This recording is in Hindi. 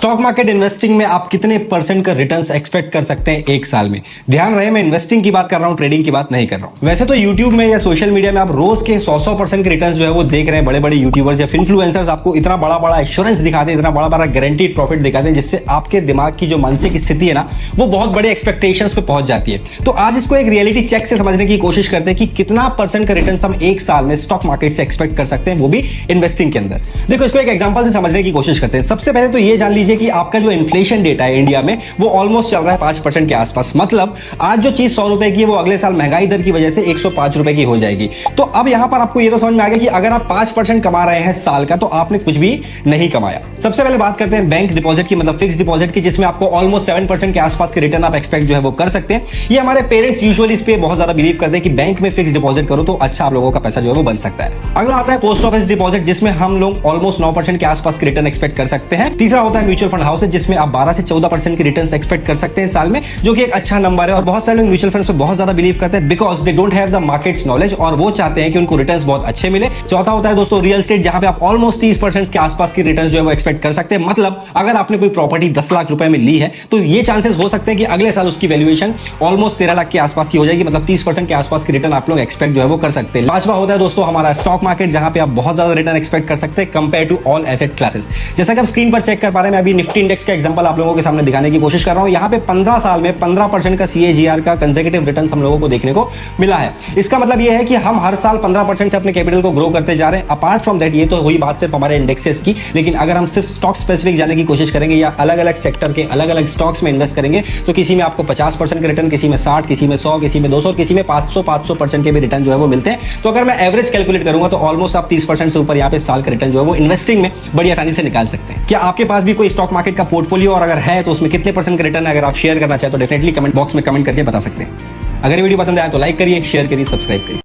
स्टॉक मार्केट इन्वेस्टिंग में आप कितने परसेंट का रिटर्न्स एक्सपेक्ट कर सकते हैं एक साल में। ध्यान रहे, मैं इन्वेस्टिंग की बात कर रहा हूं, ट्रेडिंग की बात नहीं कर रहा हूं। वैसे तो यूट्यूब में या सोशल मीडिया में आप रोज के 100% के रिटर्न्स जो है वो देख रहे हैं। बड़े बड़े यूट्यूबर्स या इन्फ्लुएंसर्स आपको इतना बड़ा बड़ा एश्योरेंस दिखाते हैं, इतना बड़ा बड़ा गारंटीड प्रॉफिट दिखाते हैं, जिससे आपके दिमाग की जो मानसिक स्थिति है ना, वो बहुत बड़े एक्सपेक्टेशंस पे पहुंच जाती है। तो आज इसको एक रियलिटी चेक से समझने की कोशिश करते हैं कि कितना परसेंट का रिटर्न हम एक साल में स्टॉक मार्केट से एक्सपेक्ट कर सकते हैं, वो भी इन्वेस्टिंग के अंदर। देखो, इसको एक एग्जांपल से समझने की कोशिश करते हैं। सबसे पहले तो ये जान लीजिए कि आपका जो इन्फ्लेशन डेटा है इंडिया में, वो ऑलमोस्ट चल रहा है 5% के आसपास। मतलब आज जो चीज 100 रुपए की है, वो अगले साल महंगाई दर की वजह से 105 रुपए की हो जाएगी। तो अब यहां पर आपको ये तो समझ में आ गया कि अगर आप 5% कमा रहे हैं साल का, तो आपने कुछ भी नहीं कमाया। सबसे पहले बात करते हैं बैंक डिपॉजिट की, मतलब फिक्स डिपॉजिट की, जिसमें आपको ऑलमोस्ट 7% के आसपास के रिटर्न आप एक्सपेक्ट जो है वो कर सकते हैं। ये हमारे पेरेंट्स यूजुअली इस पे बहुत ज्यादा बिलीव करते हैं कि बैंक में फिक्स डिपॉजिट करो तो अच्छा आप लोगों का पैसा जो है वो बन सकता है। अगला आता है पोस्ट ऑफिस डिपॉजिट, जिसमें हम लोग ऑलमोस्ट 9% के आसपास के रिटर्न एक्सपेक्ट कर सकते हैं। तीसरा होता है म्यूचुअल फंड हाउस, जिसमें आप 12 से 14% के रिटर्न एक्सपेक्ट कर सकते हैं साल में, जो कि एक अच्छा नंबर है। और बहुत सारे लोग म्यूचुअल फंड्स पे बहुत ज्यादा बिलीव करते हैं because they don't have the markets knowledge, और वो चाहते हैं कि उनको रिटर्न्स बहुत अच्छे मिले। चौथा होता है दोस्तों रियल एस्टेट, जहां पे आप ऑलमोस्ट 30% के आसपास की रिटर्न्स जो है वो एक्सपेक्ट कर सकते हैं। मतलब अगर आपने कोई प्रॉपर्टी 10 लाख रुपए में ली है, तो ये चांसेस हो सकते हैं कि अगले साल उसकी वैल्यूएशन ऑलमोस्ट 13 लाख के आसपास की हो जाएगी। मतलब 30% के आसपास की रिटर्न आप लोग एक्सपेक्ट जो है वो कर सकते हैं। पांचवा होता है दोस्तों हमारा स्टॉक मार्केट, जहां पे आप बहुत ज्यादा रिटर्न एक्सपेक्ट कर सकते हैं compare to all asset classes. जैसा कि आप स्क्रीन पर चेक कर पा रहे हैं, मैं अभी निफ्टी इंडेक्स का एग्जांपल आप लोगों के सामने दिखाने की कोशिश कर रहा हूं। यहां पे 15 साल में 15% का CAGR का कंसेक्यूटिव रिटर्न हम लोगों को देखने को मिला है। इसका मतलब यह है कि हम हर साल 15% से अपने कैपिटल को ग्रो करते जा रहे हैं। अपार्ट फ्रॉम दैट, ये तो हुई बात सिर्फ हमारे इंडेक्सेस की, लेकिन अगर हम सिर्फ स्टॉक स्पेसिफिक जाने की कोशिश करेंगे या अलग अलग सेक्टर के अलग अलग स्टॉक्स में इन्वेस्ट करेंगे, तो किसी में आपको 50% के रिटर्न, किसी में 60, किसी में 100, किसी में 200, किसी में 500% के भी रिटर्न जो है वो मिलते हैं। तो अगर मैं एवरेज कैलकुलेट करूंगा तो ऑलमोस्ट आप 30% से ऊपर यहाँ पे साल का रिटर्न जो है वो इन्वेस्टिंग में बड़ी आसानी से निकाल सकते हैं। क्या आपके पास भी कोई स्टॉक मार्केट का पोर्टफोलियो, और अगर है तो उसमें कितने परसेंट का रिटर्न है, अगर आप शेयर करना चाहें तो डेफिनेटली कमेंट बॉक्स में कमेंट करके बता सकते हैं। अगर वीडियो पसंद आया तो लाइक करिए, शेयर करिए, सब्सक्राइब करिए।